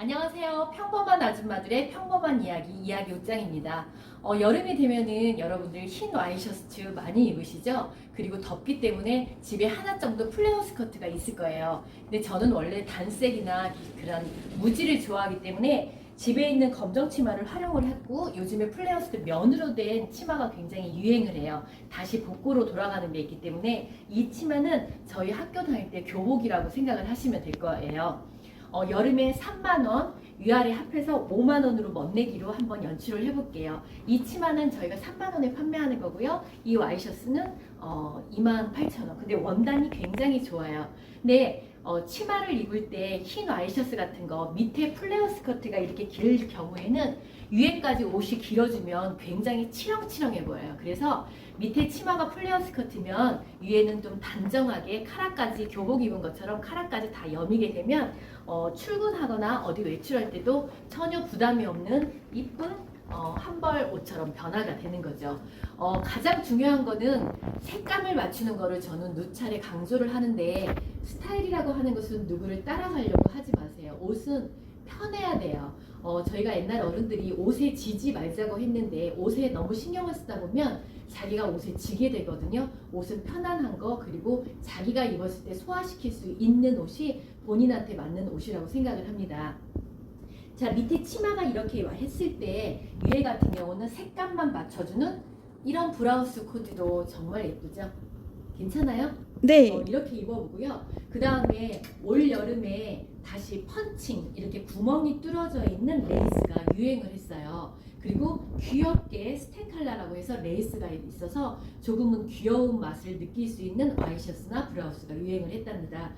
안녕하세요. 평범한 아줌마들의 평범한 이야기 옷장입니다. 여름이 되면은 여러분들 흰 와이셔츠 많이 입으시죠? 그리고 덥기 때문에 집에 하나 정도 플레어 스커트가 있을 거예요. 근데 저는 원래 단색이나 그런 무지를 좋아하기 때문에 집에 있는 검정 치마를 활용을 했고, 요즘에 플레어 스커트 면으로 된 치마가 굉장히 유행을 해요. 다시 복고로 돌아가는 게 있기 때문에 이 치마는 저희 학교 다닐 때 교복이라고 생각을 하시면 될 거예요. 여름에 3만원, 위아래 합해서 5만원으로 멋내기로 한번 연출을 해볼게요. 이 치마는 저희가 3만원에 판매하는 거고요. 이 와이셔츠는 28,000원. 근데 원단이 굉장히 좋아요. 근데 치마를 입을 때 흰 와이셔츠 같은 거 밑에 플레어 스커트가 이렇게 길 경우에는 위에까지 옷이 길어지면 굉장히 치렁치렁해 보여요. 그래서 밑에 치마가 플레어 스커트면 위에는 좀 단정하게 카라까지 교복 입은 것처럼 카라까지 다 여미게 되면 출근하거나 어디 외출할 때도 전혀 부담이 없는 이쁜 한벌 옷처럼 변화가 되는 거죠. 가장 중요한 거는 색감을 맞추는 거를 저는 누차례 강조를 하는데, 스타일이라고 하는 것은 누구를 따라가려고 하지 마세요. 옷은 편해야 돼요. 저희가 옛날 어른들이 옷에 지지 말자고 했는데 옷에 너무 신경을 쓰다 보면 자기가 옷에 지게 되거든요. 옷은 편안한 거, 그리고 자기가 입었을 때 소화시킬 수 있는 옷이 본인한테 맞는 옷이라고 생각을 합니다. 자, 밑에 치마가 이렇게 했을 때 위에 같은 경우는 색감만 맞춰주는 이런 브라우스 코디도 정말 예쁘죠? 괜찮아요? 네. 이렇게 입어보고요. 그 다음에 올 여름에 다시 펀칭, 이렇게 구멍이 뚫어져 있는 레이스가 유행을 했어요. 그리고 귀엽게 스테칼라라고 해서 레이스가 있어서 조금은 귀여운 맛을 느낄 수 있는 와이셔츠나 브라우스가 유행을 했답니다.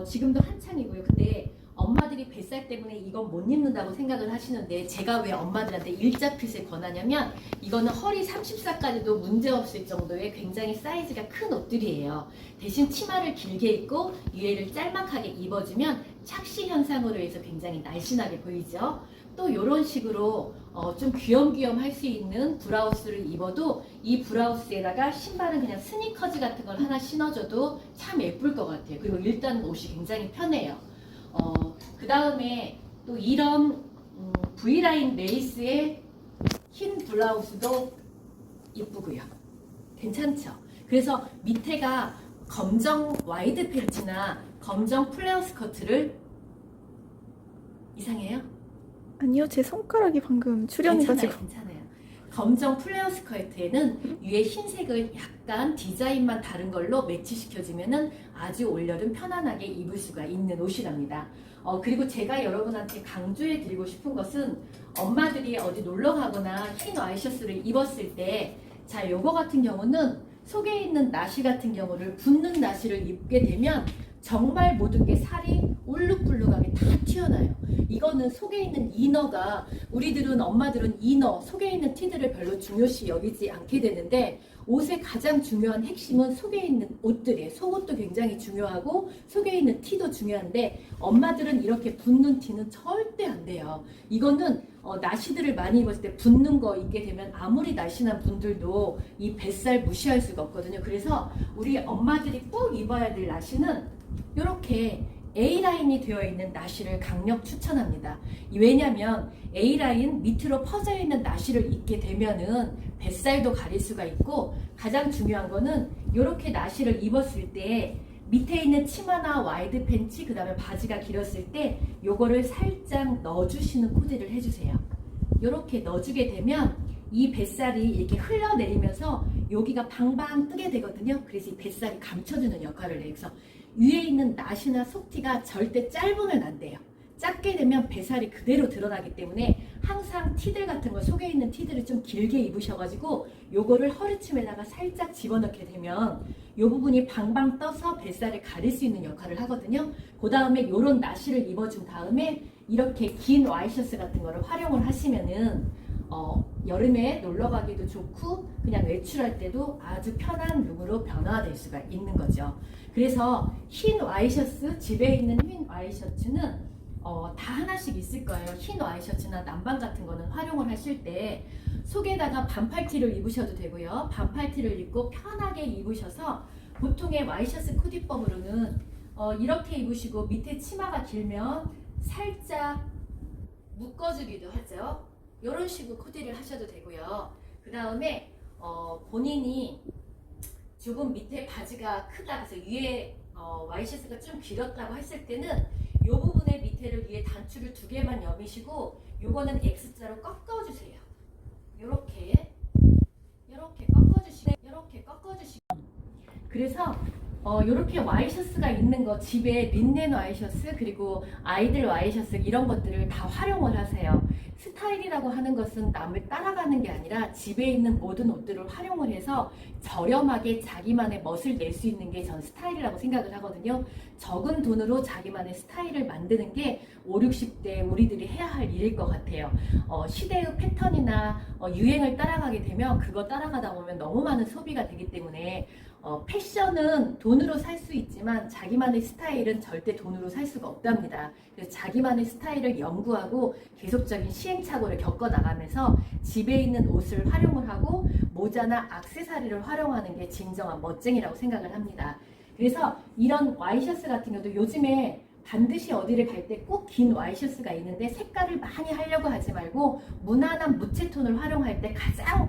지금도 한창이고요. 근데 엄마들이 뱃살 때문에 이건 못 입는다고 생각을 하시는데, 제가 왜 엄마들한테 일자핏을 권하냐면, 이거는 허리 34까지도 문제없을 정도의 굉장히 사이즈가 큰 옷들이에요. 대신 치마를 길게 입고 위에를 짤막하게 입어주면 착시 현상으로 해서 굉장히 날씬하게 보이죠. 또 이런 식으로 좀 귀염귀염 할 수 있는 브라우스를 입어도, 이 브라우스에다가 신발은 그냥 스니커즈 같은 걸 하나 신어줘도 참 예쁠 것 같아요. 그리고 일단 옷이 굉장히 편해요. 그 다음에 또 이런 V라인 레이스의 흰 블라우스도 이쁘고요. 괜찮죠? 그래서 밑에가 검정 와이드 팬츠나 검정 플레어 스커트를, 이상해요? 아니요, 제 손가락이 방금 출연해가지고. 괜찮아요. 검정 플레어 스커트에는 위에 흰색을 약간 디자인만 다른 걸로 매치시켜주면은 아주 올여름 편안하게 입을 수가 있는 옷이랍니다. 그리고 제가 여러분한테 강조해 드리고 싶은 것은, 엄마들이 어디 놀러 가거나 흰 와이셔츠를 입었을 때, 자, 요거 같은 경우는 속에 있는 나시 같은 경우를 붙는 나시를 입게 되면 정말 모든 게 살이 울룩불룩하게 다 튀어나와요. 이거는 속에 있는 이너가, 우리들은 엄마들은 이너, 속에 있는 티들을 별로 중요시 여기지 않게 되는데, 옷의 가장 중요한 핵심은 속에 있는 옷들이에요. 속옷도 굉장히 중요하고 속에 있는 티도 중요한데, 엄마들은 이렇게 붙는 티는 절대 안 돼요. 이거는 나시들을 많이 입었을 때 붙는 거 입게 되면 아무리 날씬한 분들도 이 뱃살 무시할 수가 없거든요. 그래서 우리 엄마들이 꼭 입어야 될 나시는 이렇게 A라인이 되어 있는 나시를 강력 추천합니다. 왜냐면 A라인 밑으로 퍼져 있는 나시를 입게 되면은 뱃살도 가릴 수가 있고, 가장 중요한 거는 이렇게 나시를 입었을 때 밑에 있는 치마나 와이드 팬츠, 그 다음에 바지가 길었을 때 요거를 살짝 넣어주시는 코디를 해주세요. 이렇게 넣어주게 되면 이 뱃살이 이렇게 흘러내리면서 여기가 방방 뜨게 되거든요. 그래서 이 뱃살이 감춰주는 역할을 해요. 그래서 위에 있는 나시나 속티가 절대 짧으면 안 돼요. 작게 되면 뱃살이 그대로 드러나기 때문에 항상 티들 같은 거, 속에 있는 티들을 좀 길게 입으셔가지고 요거를 허리춤에다가 살짝 집어넣게 되면 요 부분이 방방 떠서 뱃살을 가릴 수 있는 역할을 하거든요. 그 다음에 요런 나시를 입어준 다음에 이렇게 긴 와이셔츠 같은 거를 활용을 하시면은 여름에 놀러 가기도 좋고 그냥 외출할 때도 아주 편한 룩으로 변화될 수가 있는 거죠. 그래서 흰 와이셔츠, 집에 있는 흰 와이셔츠는 다 하나씩 있을 거예요. 흰 와이셔츠나 남방 같은 거는 활용을 하실 때 속에다가 반팔티를 입으셔도 되고요. 반팔티를 입고 편하게 입으셔서, 보통의 와이셔츠 코디법으로는 이렇게 입으시고 밑에 치마가 길면 살짝 묶어주기도 하죠. 이런 식으로 코디를 하셔도 되고요. 그 다음에 본인이 조금 밑에 바지가 크다, 그래서 위에 와이셔츠가 좀 길었다고 했을 때는 이 부분의 밑에를 위에 단추를 2개만 여미시고 요거는 X자로 꺾어주세요. 요렇게 꺾어주시고 그래서 요렇게 와이셔츠가 있는 거, 집에 린넨 와이셔츠 그리고 아이들 와이셔츠 이런 것들을 다 활용을 하세요. 스타일이라고 하는 것은 남을 따라가는 게 아니라 집에 있는 모든 옷들을 활용을 해서 저렴하게 자기만의 멋을 낼 수 있는 게 전 스타일이라고 생각을 하거든요. 적은 돈으로 자기만의 스타일을 만드는 게 5, 60대 우리들이 해야 할 일일 것 같아요. 시대의 패턴이나 유행을 따라가게 되면 그거 따라가다 보면 너무 많은 소비가 되기 때문에 패션은 돈으로 살 수 있지만 자기만의 스타일은 절대 돈으로 살 수가 없답니다. 그래서 자기만의 스타일을 연구하고 계속적인 시행착오를 겪어 나가면서 집에 있는 옷을 활용을 하고 모자나 액세서리를 활용하는 게 진정한 멋쟁이라고 생각을 합니다. 그래서 이런 와이셔츠 같은 경우도 요즘에 반드시 어디를 갈 때 꼭 긴 와이셔츠가 있는데 색깔을 많이 하려고 하지 말고 무난한 무채톤을 활용할 때 가장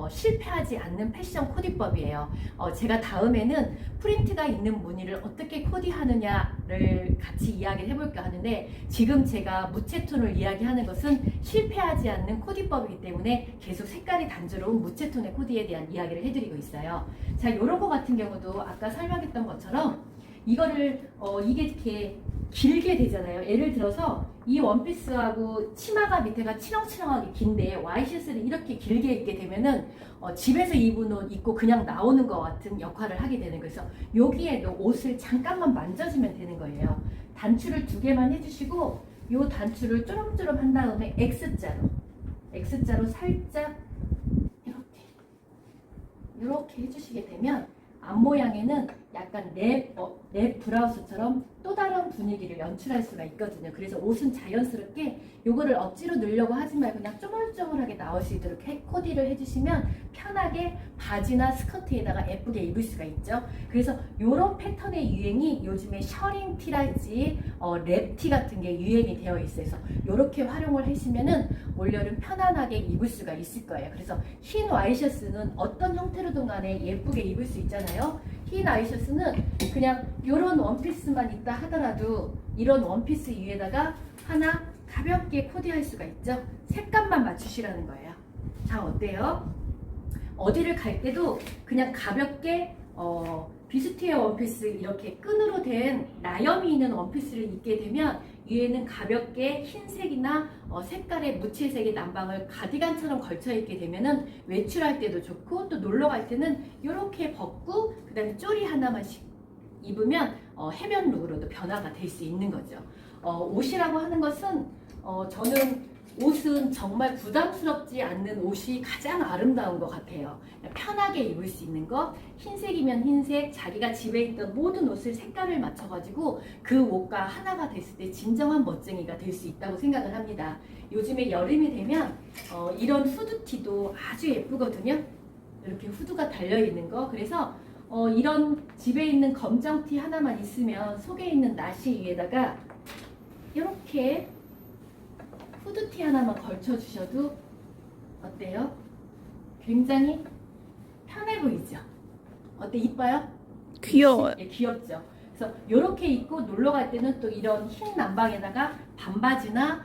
실패하지 않는 패션 코디법이에요. 제가 다음에는 프린트가 있는 무늬를 어떻게 코디하느냐를 같이 이야기를 해볼까 하는데 지금 제가 무채톤을 이야기하는 것은 실패하지 않는 코디법이기 때문에 계속 색깔이 단조로운 무채톤의 코디에 대한 이야기를 해드리고 있어요. 자, 이런 거 같은 경우도 아까 설명했던 것처럼 이거를 이게 이렇게 길게 되잖아요. 예를 들어서 이 원피스하고 치마가 밑에가 치렁치렁하게 긴데 와이셔츠를 이렇게 길게 입게 되면은 집에서 입은 옷 입고 그냥 나오는 것 같은 역할을 하게 되는 거예요. 그래서 여기에도 옷을 잠깐만 만져주면 되는 거예요. 단추를 2개만 해주시고 이 단추를 쪼름쪼름 한 다음에 X자로 살짝 이렇게 해주시게 되면 앞모양에는 약간 랩 브라우스처럼 또 다른 분위기를 연출할 수가 있거든요. 그래서 옷은 자연스럽게 요거를 억지로 넣으려고 하지 말고 그냥 쪼물쪼물하게 나올 수 있도록 코디를 해주시면 편하게 바지나 스커트에다가 예쁘게 입을 수가 있죠. 그래서 요런 패턴의 유행이 요즘에 셔링 티랄지 랩티 같은 게 유행이 되어 있어요. 그래서 요렇게 활용을 하시면은 올여름 편안하게 입을 수가 있을 거예요. 그래서 흰 와이셔츠는 어떤 형태로든 간에 예쁘게 입을 수 있잖아요. 흰 와이셔츠는 그냥 이런 원피스만 있다 하더라도 이런 원피스 위에다가 하나 가볍게 코디할 수가 있죠. 색감만 맞추시라는 거예요. 자, 어때요? 어디를 갈 때도 그냥 가볍게 비스티의 원피스 이렇게 끈으로 된 나염이 있는 원피스를 입게 되면 위에는 가볍게 흰색이나 색깔의 무채색의 남방을 가디건처럼 걸쳐 입게 되면은 외출할 때도 좋고 또 놀러 갈 때는 이렇게 벗고 그 다음에 쪼리 하나만씩 입으면 해변 룩으로도 변화가 될 수 있는 거죠. 옷이라고 하는 것은 저는 옷은 정말 부담스럽지 않는 옷이 가장 아름다운 것 같아요. 편하게 입을 수 있는 것, 흰색이면 흰색, 자기가 집에 있던 모든 옷을 색깔을 맞춰가지고 그 옷과 하나가 됐을 때 진정한 멋쟁이가 될 수 있다고 생각을 합니다. 요즘에 여름이 되면 이런 후드티도 아주 예쁘거든요. 이렇게 후드가 달려있는 거. 그래서 이런 집에 있는 검정티 하나만 있으면 속에 있는 나시 위에다가 이렇게 후드티 하나만 걸쳐주셔도 어때요? 굉장히 편해 보이죠? 어때? 이뻐요? 귀여워요. 예, 귀엽죠? 그래서 이렇게 입고 놀러 갈 때는 또 이런 흰 남방에다가 반바지나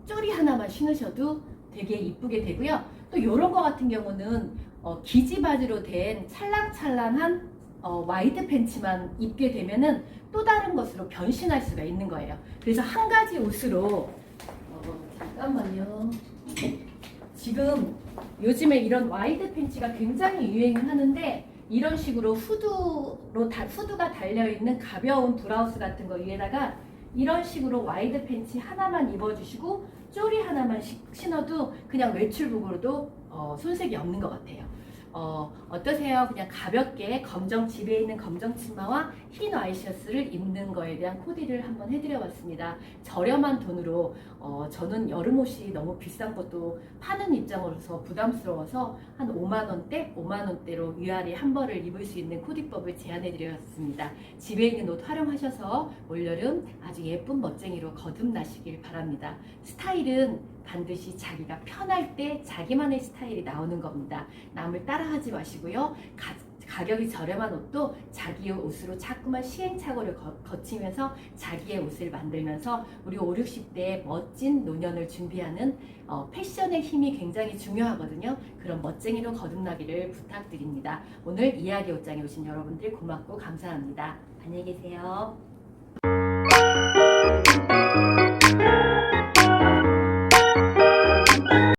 쪼리 하나만 신으셔도 되게 이쁘게 되고요. 또 이런 거 같은 경우는 기지바지로 된 찰랑찰랑한 와이드 팬츠만 입게 되면은 또 다른 것으로 변신할 수가 있는 거예요. 그래서 한 가지 옷으로 잠깐만요. 지금 요즘에 이런 와이드 팬츠가 굉장히 유행을 하는데 이런 식으로 후드가 달려있는 가벼운 브라우스 같은 거 위에다가 이런 식으로 와이드 팬츠 하나만 입어주시고 쪼리 하나만 신어도 그냥 외출복으로도 손색이 없는 것 같아요. 어떠세요? 그냥 가볍게 집에 있는 검정 치마와 흰 와이셔츠를 입는 거에 대한 코디를 한번 해드려 봤습니다. 저렴한 돈으로 저는 여름 옷이 너무 비싼 것도 파는 입장으로서 부담스러워서 한 5만원대로 위아래 한 벌을 입을 수 있는 코디법을 제안해 드렸습니다. 집에 있는 옷 활용하셔서 올여름 아주 예쁜 멋쟁이로 거듭나시길 바랍니다. 스타일은 반드시 자기가 편할 때 자기만의 스타일이 나오는 겁니다. 남을 따라하지 마시고요. 가격이 저렴한 옷도 자기의 옷으로 자꾸만 시행착오를 거치면서 자기의 옷을 만들면서 우리 5, 60대의 멋진 노년을 준비하는 패션의 힘이 굉장히 중요하거든요. 그런 멋쟁이로 거듭나기를 부탁드립니다. 오늘 이야기 옷장에 오신 여러분들 고맙고 감사합니다. 안녕히 계세요.